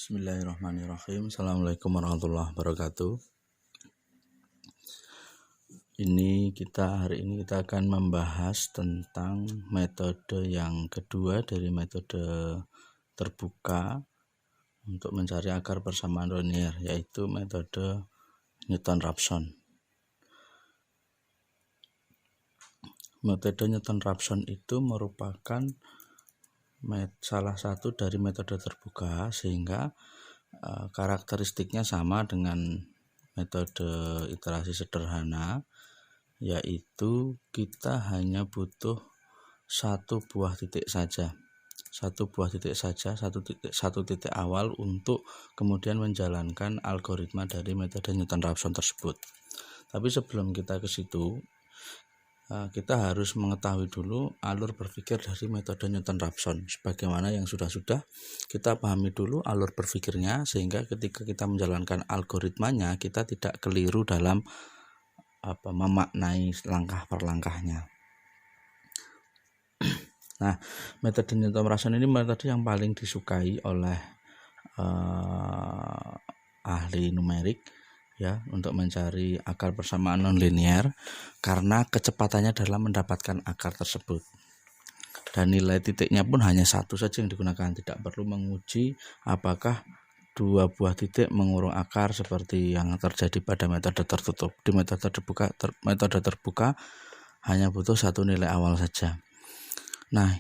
Bismillahirrahmanirrahim. Assalamualaikum warahmatullahi wabarakatuh. Hari ini kita akan membahas tentang metode yang kedua dari metode terbuka untuk mencari akar persamaan linier, yaitu metode Newton-Raphson. Metode Newton-Raphson itu merupakan salah satu dari metode terbuka, sehingga karakteristiknya sama dengan metode iterasi sederhana, yaitu kita hanya butuh satu buah titik saja, satu titik awal untuk kemudian menjalankan algoritma dari metode Newton-Raphson tersebut. Tapi sebelum kita ke situ, kita harus mengetahui dulu alur berpikir dari metode Newton-Raphson. Sebagaimana yang sudah kita pahami dulu alur berpikirnya, sehingga ketika kita menjalankan algoritmanya kita tidak keliru dalam memaknai langkah per langkahnya. Nah, metode Newton-Raphson ini metode yang paling disukai oleh ahli numerik, ya, untuk mencari akar persamaan nonlinier, karena kecepatannya dalam mendapatkan akar tersebut, dan nilai titiknya pun hanya satu saja yang digunakan. Tidak perlu menguji apakah dua buah titik mengurung akar seperti yang terjadi pada metode tertutup. Di metode terbuka hanya butuh satu nilai awal saja. Nah,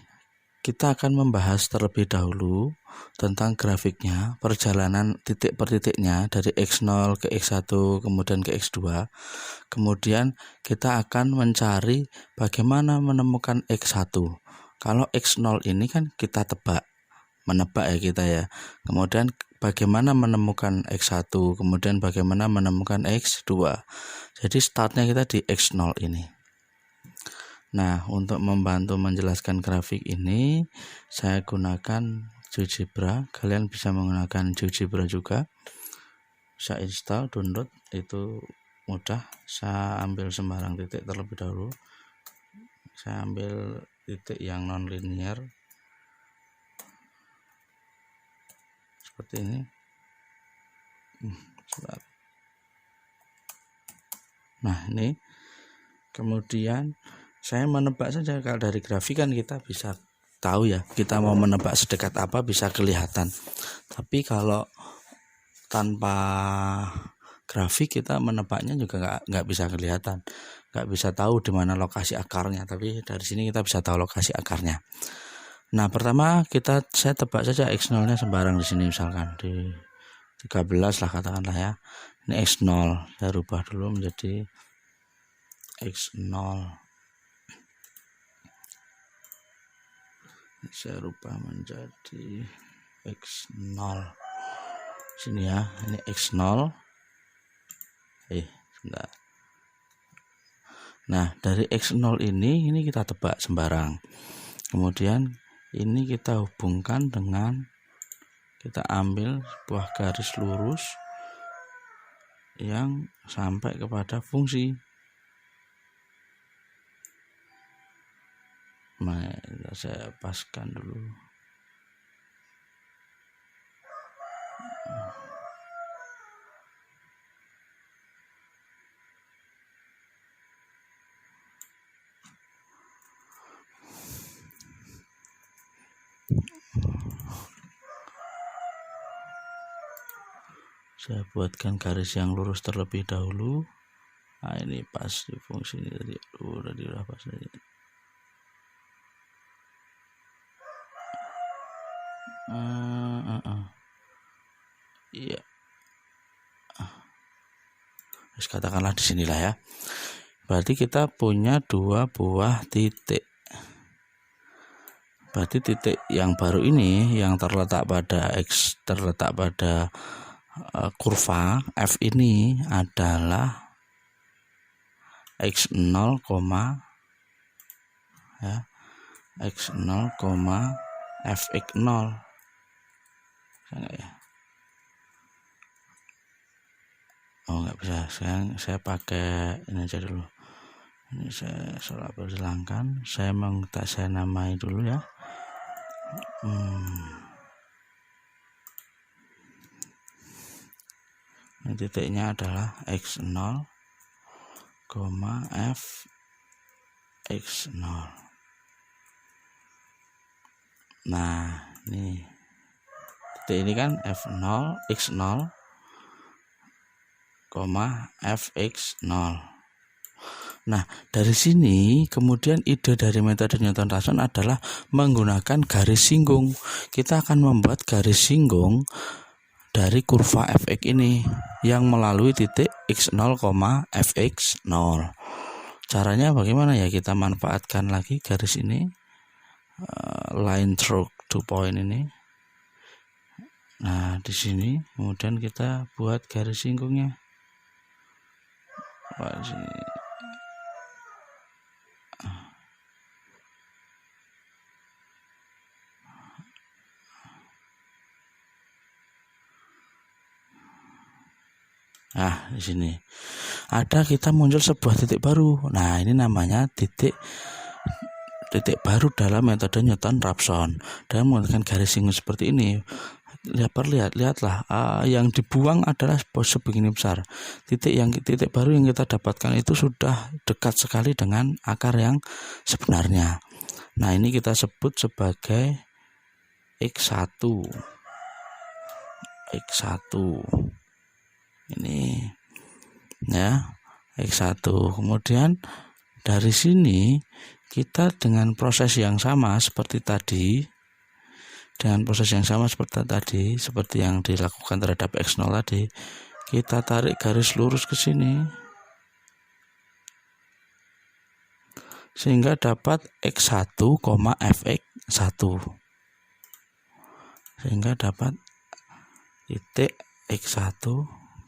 kita akan membahas terlebih dahulu tentang grafiknya, perjalanan titik per titiknya dari X0 ke X1 kemudian ke X2. Kemudian kita akan mencari bagaimana menemukan X1. Kalau X0 ini kan kita menebak ya kita ya. Kemudian bagaimana menemukan X1, kemudian bagaimana menemukan X2. Jadi startnya kita di X0 ini. Nah, untuk membantu menjelaskan grafik ini, saya gunakan GeoGebra. Kalian bisa menggunakan GeoGebra juga. Bisa install, download, itu mudah. Saya ambil sembarang titik terlebih dahulu. Saya ambil titik yang non-linear seperti ini. Nah, ini kemudian saya menebak saja. Kalau dari grafik kan kita bisa tahu ya, kita mau menebak sedekat apa bisa kelihatan. Tapi kalau tanpa grafik kita menebaknya juga nggak bisa kelihatan, nggak bisa tahu di mana lokasi akarnya. Tapi dari sini kita bisa tahu lokasi akarnya. Nah, pertama saya tebak saja X0-nya sembarang di sini, misalkan di 13 lah katakanlah ya. Ini X0, saya rubah dulu menjadi X0. Saya rubah menjadi X0 sini ya, ini X0. Sebentar. Nah, dari X0 ini kita tebak sembarang. Kemudian ini kita hubungkan dengan, kita ambil sebuah garis lurus yang sampai kepada fungsi. Nah, saya paskan dulu. Saya buatkan garis yang lurus terlebih dahulu. Nah, ini pas di fungsi ini tadi. Udah pas tadi. Iya. Terus katakanlah di sinilah ya. Berarti kita punya dua buah titik. Berarti titik yang baru ini yang terletak pada kurva F ini adalah X0, X0, Fx0. Ya? Nggak bisa. Saya pakai ini aja dulu. Ini saya salah hilangkan. Saya namai dulu ya. Ini titiknya adalah x0, f x0. Nah, ini titik ini kan f0 x0, fx0. Nah, dari sini kemudian ide dari metode Newton-Raphson adalah menggunakan garis singgung. Kita akan membuat garis singgung dari kurva fx ini yang melalui titik x0, fx0. Caranya bagaimana ya? Kita manfaatkan lagi garis ini, line through to point ini. Nah, di sini kemudian kita buat garis singgungnya. Nah, di sini ada kita muncul sebuah titik baru. Nah, ini namanya titik baru dalam metode Newton-Raphson. Dan menggunakan garis singgung seperti ini, lihatlah, yang dibuang adalah sebegini besar. Titik baru yang kita dapatkan itu sudah dekat sekali dengan akar yang sebenarnya. Nah, ini kita sebut sebagai x1. Ini ya, x1. Kemudian dari sini kita dengan proses yang sama seperti tadi, seperti yang dilakukan terhadap x0 tadi, kita tarik garis lurus ke sini sehingga dapat x1, fx1, sehingga dapat titik x1,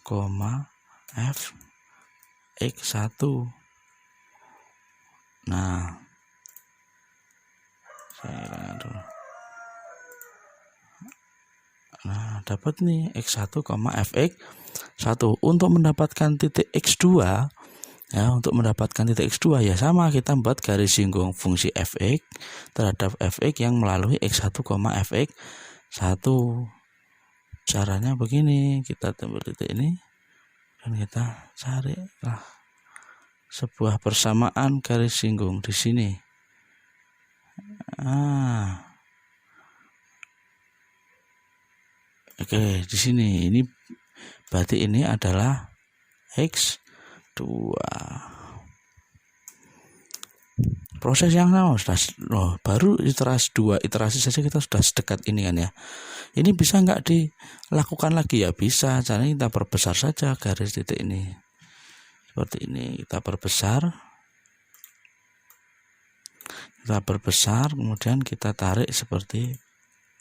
fx1. Nah, dapat nih x1, fx1. Untuk mendapatkan titik x2 ya, ya sama, kita membuat garis singgung fungsi fx terhadap fx yang melalui x1, fx1. Caranya begini, kita tembak titik ini dan kita cari sebuah persamaan garis singgung di sini. Oke, di sini ini berarti ini adalah x2. Proses yang sama sudah, baru iterasi saja kita sudah sedekat ini kan ya. Ini bisa nggak dilakukan lagi? Ya bisa, caranya kita perbesar saja garis titik ini. Seperti ini, kita perbesar, kemudian kita tarik seperti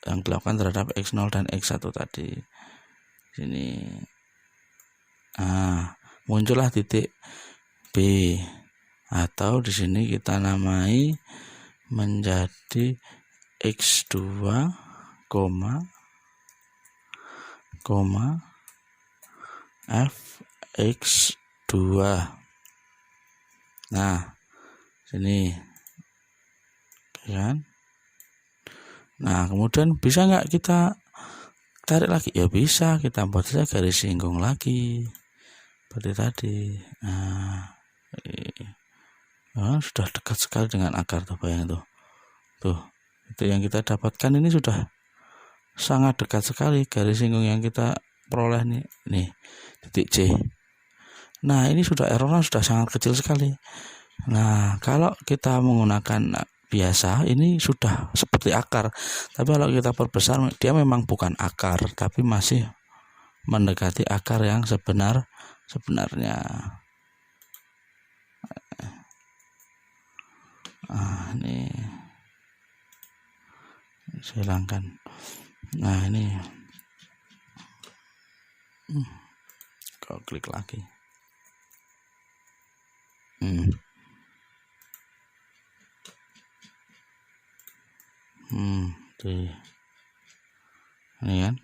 yang dilakukan terhadap x0 dan x1 tadi. Sini. Muncullah titik B, atau di sini kita namai menjadi x2, fx2. Nah, sini kan. Nah, kemudian bisa nggak kita tarik lagi? Ya bisa, kita buat saja garis singgung lagi seperti tadi. Sudah dekat sekali dengan akar tuh, bayangin tuh itu yang kita dapatkan ini sudah sangat dekat sekali garis singgung yang kita peroleh nih titik C. Nah, ini sudah errornya sudah sangat kecil sekali. Nah, kalau kita menggunakan biasa ini sudah seperti akar, tapi kalau kita perbesar dia memang bukan akar tapi masih mendekati akar yang sebenarnya. Ini saya hilangkan. Nah, ini kau klik lagi. Ini kan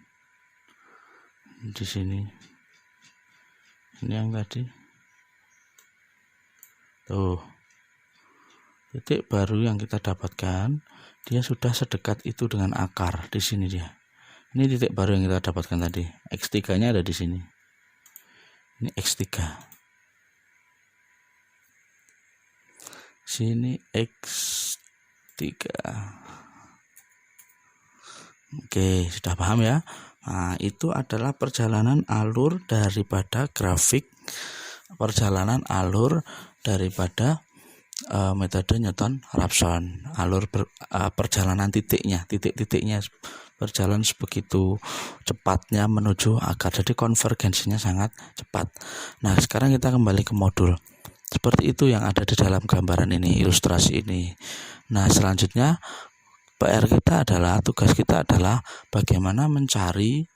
di sini, ini yang tadi tuh titik baru yang kita dapatkan, dia sudah sedekat itu dengan akar. Di sini dia, ini titik baru yang kita dapatkan tadi, x3 nya ada di sini. Ini X3. Sini X3. Oke, sudah paham ya? Nah, itu adalah perjalanan alur daripada grafik, perjalanan alur daripada metode Newton-Raphson. Alur perjalanan titik-titiknya berjalan sebegitu cepatnya menuju akar. Jadi konvergensinya sangat cepat. Nah, sekarang kita kembali ke modul. Seperti itu yang ada di dalam gambaran ini, ilustrasi ini. Nah, selanjutnya tugas kita adalah bagaimana mencari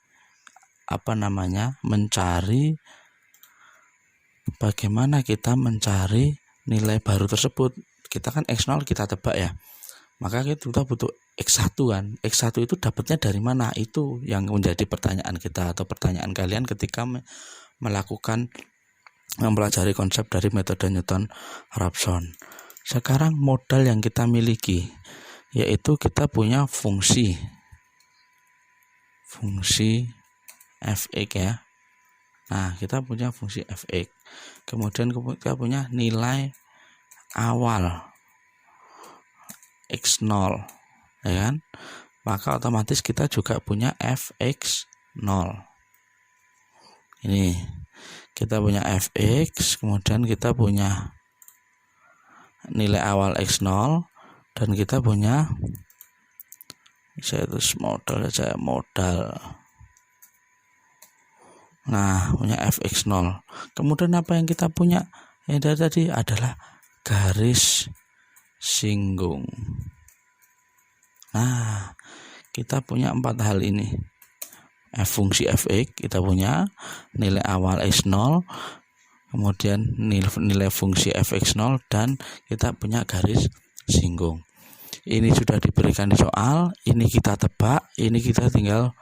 bagaimana kita mencari nilai baru tersebut. Kita kan X0 kita tebak ya. Maka kita butuh X1 kan. X1 itu dapatnya dari mana? Itu yang menjadi pertanyaan kita atau pertanyaan kalian ketika mempelajari konsep dari metode Newton-Raphson. Sekarang modal yang kita miliki yaitu kita punya fungsi fx ya. Nah, kita punya fungsi fx. Kemudian kita punya nilai awal x0, ya kan? Maka otomatis kita juga punya fx0. Ini kita punya fx, kemudian kita punya nilai awal x0, dan kita punya modal. Nah, punya fx0. Kemudian apa yang kita punya? Yang tadi adalah garis singgung. Nah, kita punya 4 hal ini. Fungsi fx kita punya, nilai awal x0, kemudian nilai fungsi fx0, dan kita punya garis singgung. Ini sudah diberikan di soal, ini kita tebak, ini kita tinggal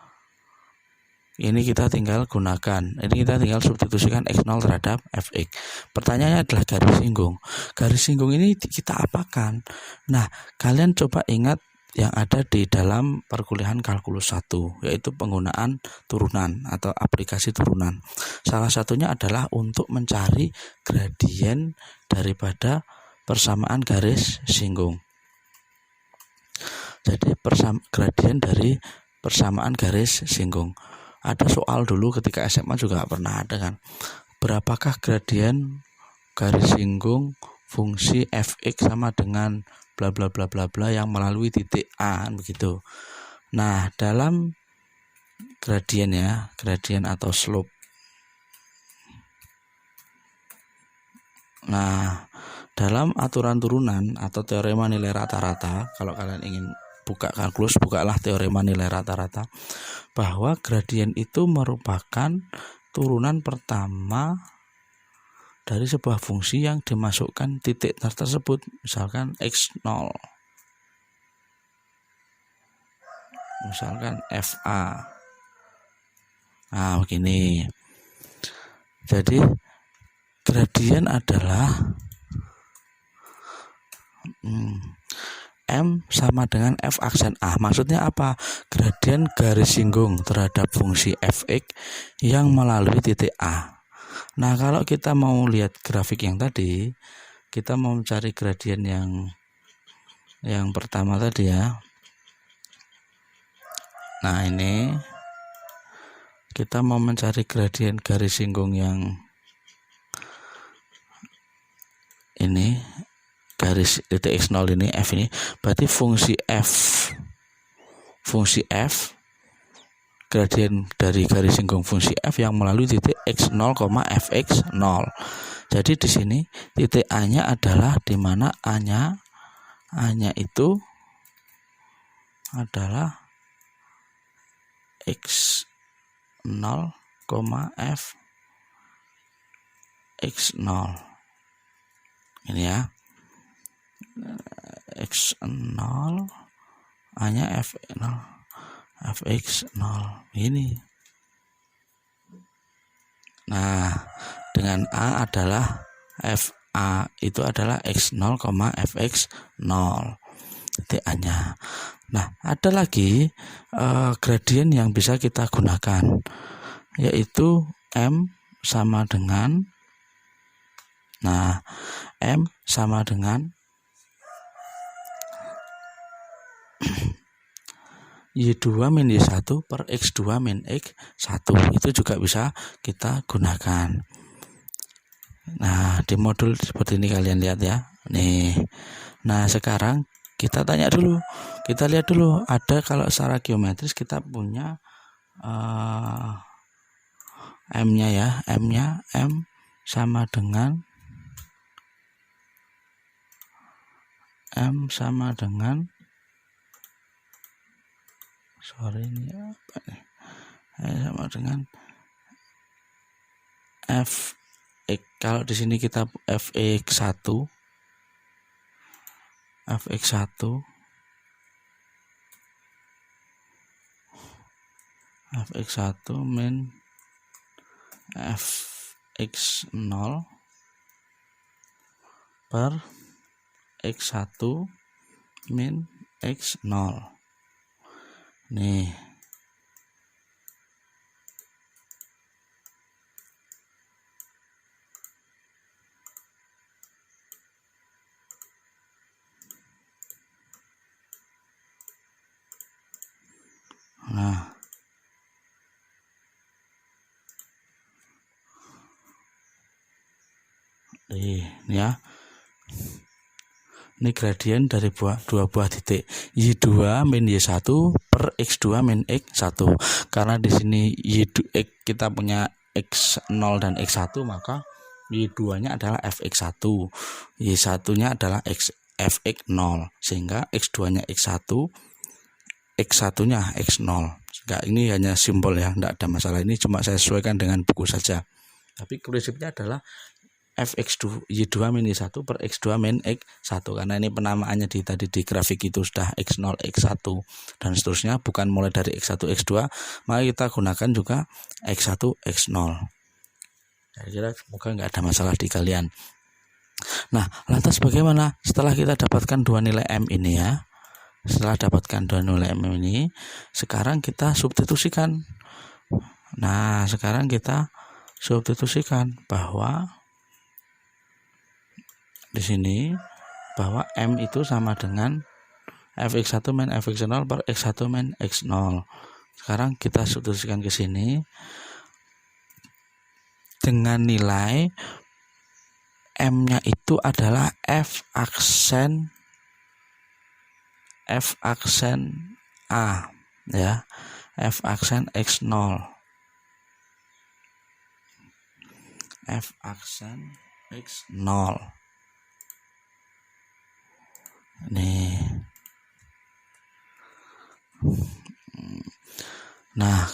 gunakan. Ini kita tinggal substitusikan x0 terhadap fx. Pertanyaannya adalah garis singgung. Garis singgung ini kita apakan? Nah, kalian coba ingat yang ada di dalam perkuliahan kalkulus 1, yaitu penggunaan turunan atau aplikasi turunan. Salah satunya adalah untuk mencari gradien daripada persamaan garis singgung. Jadi gradien dari persamaan garis singgung. Ada soal dulu ketika SMA juga pernah ada kan. Berapakah gradien garis singgung fungsi fx sama dengan bla bla bla bla bla yang melalui titik A, begitu. Nah, dalam gradien atau slope. Nah, dalam aturan turunan atau teorema nilai rata-rata, kalau kalian ingin buka kalkulus, bukalah teorema nilai rata-rata, bahwa gradien itu merupakan turunan pertama dari sebuah fungsi yang dimasukkan titik tersebut, misalkan x0, misalkan fa. Nah, begini. Jadi gradien adalah M sama dengan F aksen A. Maksudnya apa? Gradien garis singgung terhadap fungsi fx yang melalui titik A. Nah, kalau kita mau lihat grafik yang tadi, kita mau mencari gradien yang pertama tadi ya. Nah, ini kita mau mencari gradien garis singgung yang ini, garis titik x0 ini, f ini, berarti fungsi f gradien dari garis singgung fungsi f yang melalui titik x0, fx0. Jadi di sini titik A-nya adalah di mana A-nya itu adalah x0, fx0. Ini ya. x0, A-nya f0, fx0 ini. Nah, dengan A adalah fa itu adalah x0, fx0 titik A-nya. Nah, ada lagi gradien yang bisa kita gunakan, yaitu M sama dengan, nah M sama dengan Y2 min Y1 per X2 min X1. Itu juga bisa kita gunakan. Nah, di modul seperti ini kalian lihat ya. Nih. Nah, sekarang kita tanya dulu. Kita lihat dulu, ada kalau secara geometris kita punya M-nya ya. M-nya M sama dengan ini apa nih? Sama dengan F. Kalau di sini kita Fx1 min Fx0 per X1 min X0. Nih. Nah, ini ya. Ini gradien dari dua buah titik Y2 min Y1 per X2 min X1. Karena di sini kita punya X0 dan X1, maka Y2-nya adalah Fx1, Y1-nya adalah Fx0, sehingga X2-nya X1, X1-nya X0. Sehingga ini hanya simbol ya, tidak ada masalah. Ini cuma saya sesuaikan dengan buku saja. Tapi prinsipnya adalah Fx2 Y2 min Y1 per X2 min X1, karena ini penamaannya tadi di grafik itu sudah X0 X1 dan seterusnya, bukan mulai dari X1 X2, maka kita gunakan juga X1 X0. Saya kira semoga nggak ada masalah di kalian. Nah, lantas bagaimana setelah kita dapatkan dua nilai M ini ya? Setelah dapatkan dua nilai M ini, sekarang kita substitusikan. Nah, sekarang kita substitusikan bahwa di sini bahwa M itu sama dengan Fx1 min Fx0 per X1 min X0. Sekarang kita substitusikan ke sini dengan nilai M-nya itu adalah F aksen A ya, F aksen X0. F aksen X0. Nih. Nah,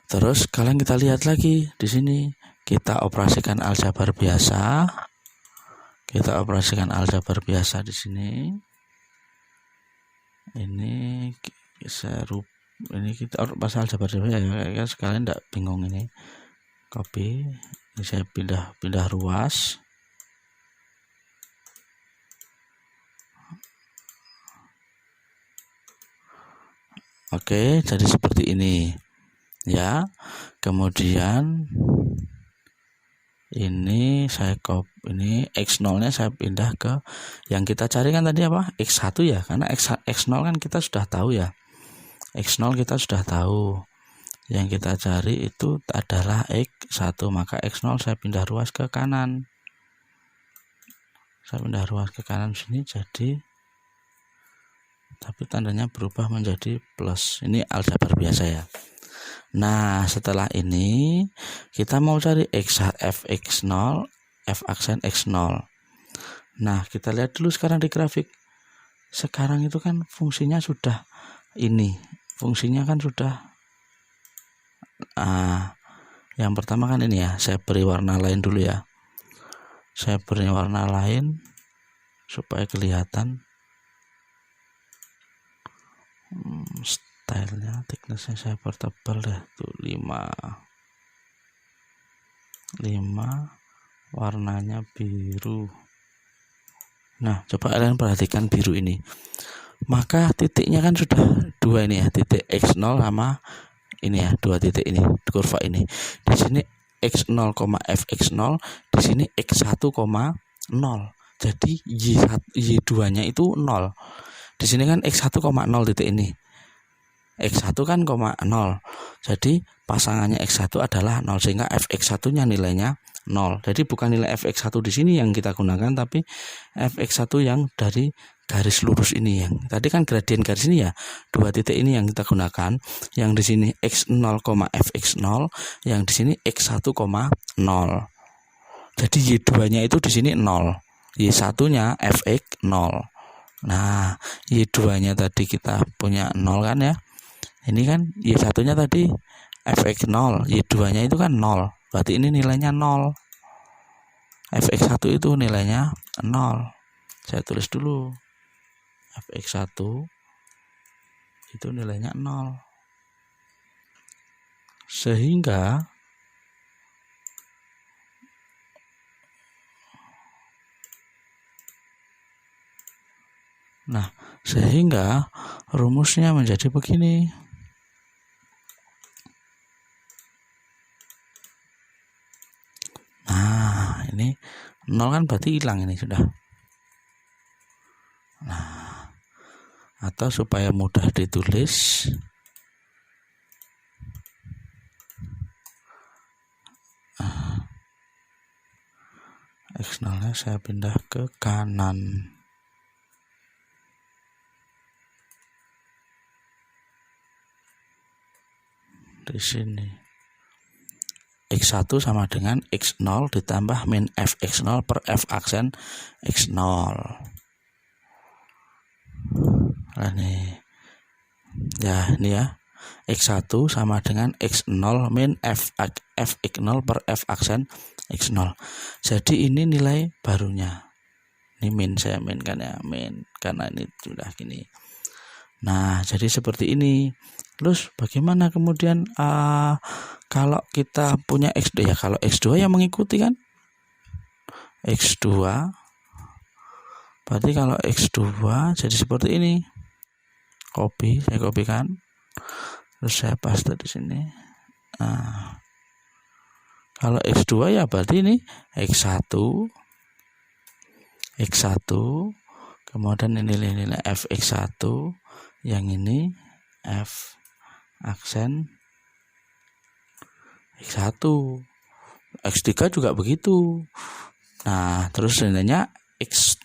terus kalian kita lihat lagi di sini, kita operasikan aljabar biasa. Di sini. Ini kita pasal aljabar biasa ya, sekalian enggak bingung ini. Copy, ini saya pindah ruas. Oke, jadi seperti ini ya. Kemudian ini saya ini X0 nya saya pindah ke yang kita cari kan tadi apa, X1 ya, karena X0 kan kita sudah tahu ya, X0 kita sudah tahu, yang kita cari itu adalah X1, maka X0 saya pindah ruas ke kanan, sini, jadi tapi tandanya berubah menjadi plus. Ini aljabar biasa ya. Nah, setelah ini kita mau cari Fx0, F aksen X0. Nah, kita lihat dulu sekarang di grafik. Sekarang itu kan fungsinya sudah ini. Fungsinya kan sudah yang pertama kan ini ya, saya beri warna lain dulu ya. Saya beri warna lain supaya kelihatan stylenya, thicknessnya saya pertebal deh tuh 5, warnanya biru. Nah, coba kalian perhatikan biru ini, maka titiknya kan sudah dua ini ya, titik X0 sama ini ya, 2 titik ini kurva ini. Di sini x0, fx0, di sini x1, 0. Jadi y2-nya itu 0. Di sini kan x1, 0 titik ini. X1 kan 0. Jadi pasangannya X1 adalah 0 sehingga fx1-nya nilainya 0. Jadi bukan nilai fx1 di sini yang kita gunakan, tapi fx1 yang dari garis lurus ini. Yang tadi kan gradien garis ini ya, 2 titik ini yang kita gunakan. Yang di sini x0, fx0, yang di sini x1, 0. Jadi y2-nya itu di sini 0. Y1-nya fx 0. Nah, y2-nya tadi kita punya 0 kan ya. Ini kan y1-nya tadi fx0, y2-nya itu kan 0. Berarti ini nilainya 0. fx1 itu nilainya 0. Saya tulis dulu. fx1 itu nilainya 0. Sehingga rumusnya menjadi begini. Nah, ini 0 kan berarti hilang ini sudah. Nah, atau supaya mudah ditulis, x0-nya saya pindah ke kanan. Di sini x1 sama dengan x0 ditambah min fx0 per f aksen x0. Nah nih ya, ini ya, x1 sama dengan x0 min fx0 per f aksen x0. Jadi ini nilai barunya. Ini min, saya min kan ya, min karena ini sudah gini. Nah, jadi seperti ini. Terus bagaimana kemudian kalau kita punya x2 ya, kalau x2 yang mengikuti kan x2, berarti kalau x2 jadi seperti ini. Saya kopikan, terus saya paste di sini. Nah, kalau x2 ya berarti ini x1, kemudian ini nilai fx1, yang ini f aksen x1, x3 juga begitu. Nah, terus nilainya x.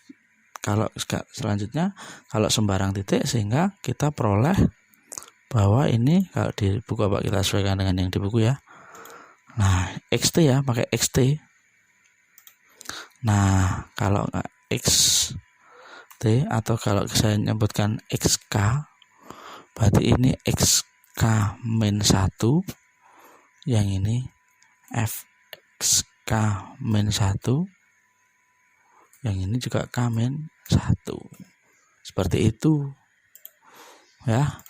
Kalau selanjutnya kalau sembarang titik, sehingga kita peroleh bahwa ini kalau di buku apa kita sesuaikan dengan yang di buku ya. Nah, xt ya, pakai xt. Nah, kalau xt atau kalau saya menyebutkan xk, berarti ini xk min 1, yang ini fxk min 1, yang ini juga k min 1. Seperti itu ya.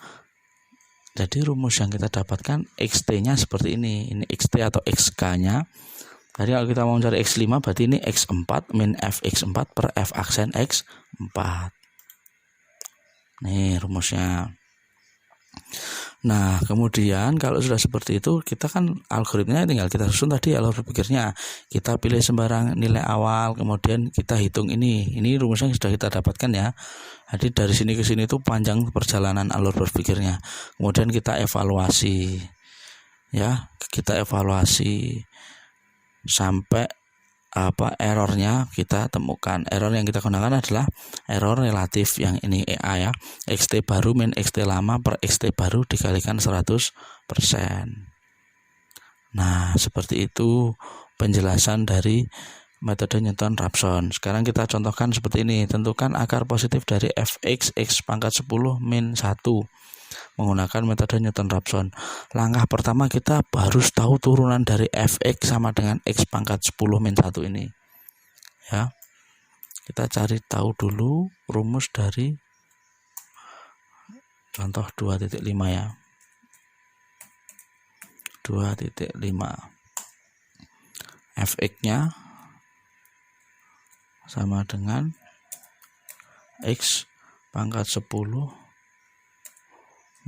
Jadi rumus yang kita dapatkan xt-nya seperti ini. Ini xt atau xk-nya. Jadi kalau kita mau mencari x5, berarti ini x4 min fx4 per f aksen x4. Nih rumusnya. Nah, kemudian kalau sudah seperti itu, kita kan algoritmanya tinggal kita susun tadi alur berpikirnya. Kita pilih sembarang nilai awal, kemudian kita hitung ini. Ini rumusnya sudah kita dapatkan ya. Jadi dari sini ke sini itu panjang perjalanan alur berpikirnya. Kemudian kita evaluasi. Ya, kita evaluasi sampai errornya kita temukan. Error yang kita gunakan adalah error relatif, yang ini EA ya, xt baru min xt lama per xt baru dikalikan 100%. Nah, seperti itu penjelasan dari metode Newton-Raphson. Sekarang kita contohkan seperti ini. Tentukan akar positif dari fx x pangkat 10 min 1 menggunakan metode Newton-Raphson. Langkah pertama, kita harus tahu turunan dari fx sama dengan x pangkat 10 min 1 ini. Ya. Kita cari tahu dulu rumus dari contoh 2.5 ya. 2.5. fx-nya sama dengan x pangkat 10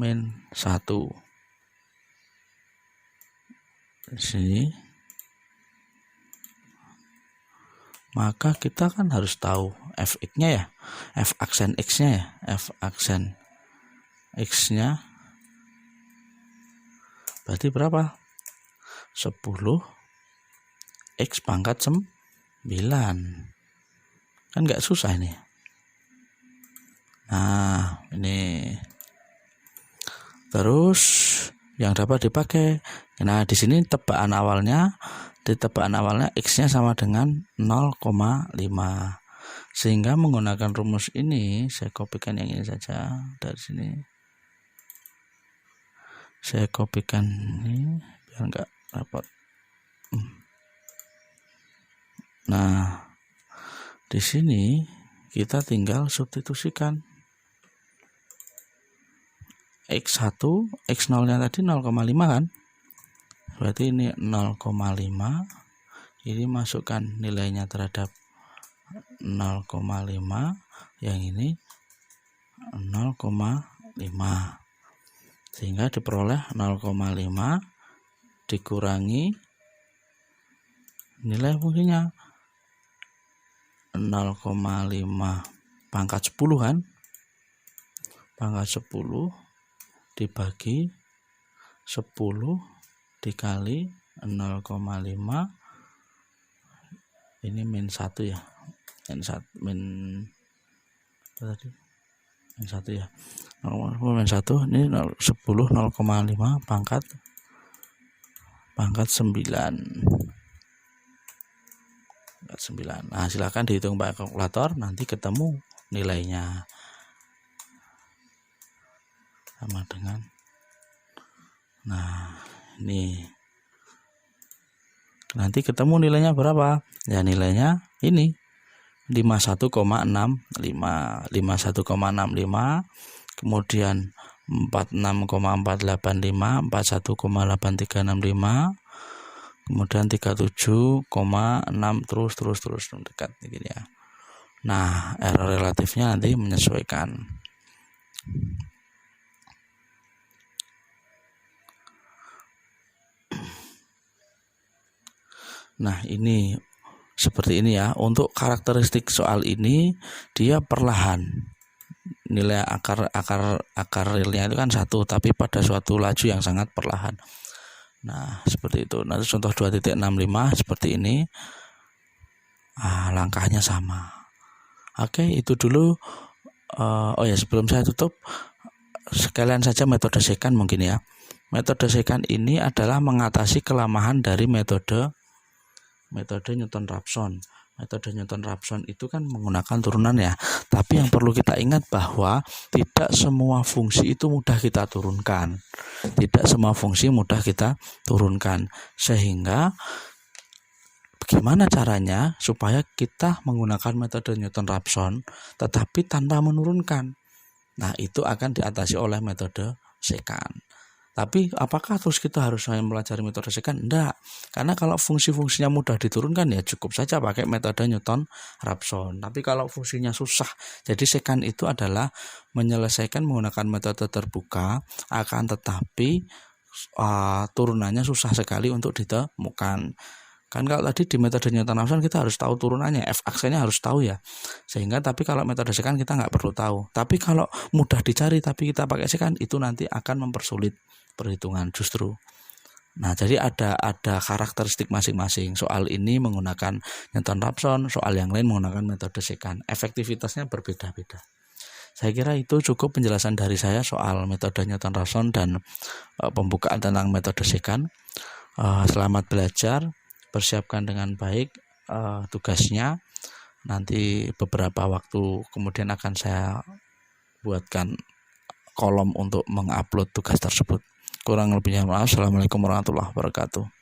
min 1. di sini, maka kita kan harus tahu fx-nya ya, f aksen x-nya ya, f aksen x-nya berarti berapa? 10 x pangkat 9. Kan nggak susah ini. Nah, ini terus yang dapat dipakai. Nah, di sini tebakan awalnya, x-nya sama dengan 0,5. Sehingga menggunakan rumus ini, saya kopikan yang ini saja dari sini. Saya kopikan ini biar enggak repot. Nah, di sini kita tinggal substitusikan x1, x0-nya tadi 0,5 kan? Berarti ini 0,5. Ini masukkan nilainya terhadap 0,5, yang ini 0,5. Sehingga diperoleh 0,5 dikurangi nilai fungsinya 0,5 pangkat 10 kan? Pangkat 10 dibagi 10 dikali 0,5, ini min 1 ya, min 1 ya, 0,1 ini 10 0,5 pangkat 9. Nah, silakan dihitung pakai kalkulator, nanti ketemu nilainya sama dengan, nah ini nanti ketemu nilainya berapa ya, nilainya ini 51,65, kemudian 46,485, 41,8365, kemudian 37,6 terus dekat gitu ya. Nah, error relatifnya nanti menyesuaikan. Nah, ini seperti ini ya. Untuk karakteristik soal ini, dia perlahan. Nilai akar realnya itu kan 1, tapi pada suatu laju yang sangat perlahan. Nah, seperti itu. Nanti contoh 2.65 seperti ini. Langkahnya sama. Oke, itu dulu. Oh ya, sebelum saya tutup, sekalian saja metode secant mungkin ya. Metode secant ini adalah mengatasi kelemahan dari metode Newton-Raphson. Metode Newton-Raphson itu kan menggunakan turunan ya. Tapi yang perlu kita ingat bahwa tidak semua fungsi itu mudah kita turunkan. Sehingga bagaimana caranya supaya kita menggunakan metode Newton-Raphson tetapi tanpa menurunkan. Nah, itu akan diatasi oleh metode secant. Tapi apakah terus kita harus mempelajari metode secant? Enggak. Karena kalau fungsi-fungsinya mudah diturunkan ya cukup saja pakai metode Newton-Raphson. Tapi kalau fungsinya susah, jadi secant itu adalah menyelesaikan menggunakan metode terbuka, akan tetapi turunannya susah sekali untuk ditemukan. Kan kalau tadi di metode Newton-Raphson kita harus tahu turunannya, f aksennya harus tahu ya. Tapi kalau metode secant kita nggak perlu tahu. Tapi kalau mudah dicari tapi kita pakai secant, itu nanti akan mempersulit perhitungan justru. Nah, jadi ada karakteristik masing-masing. Soal ini menggunakan Newton-Raphson, soal yang lain menggunakan metode secant. Efektivitasnya berbeda-beda. Saya kira itu cukup penjelasan dari saya soal metode Newton-Raphson dan pembukaan tentang metode secant. Selamat belajar, persiapkan dengan baik tugasnya. Nanti beberapa waktu kemudian akan saya buatkan kolom untuk mengupload tugas tersebut. Kurang lebihnya maaf. Assalamualaikum warahmatullahi wabarakatuh.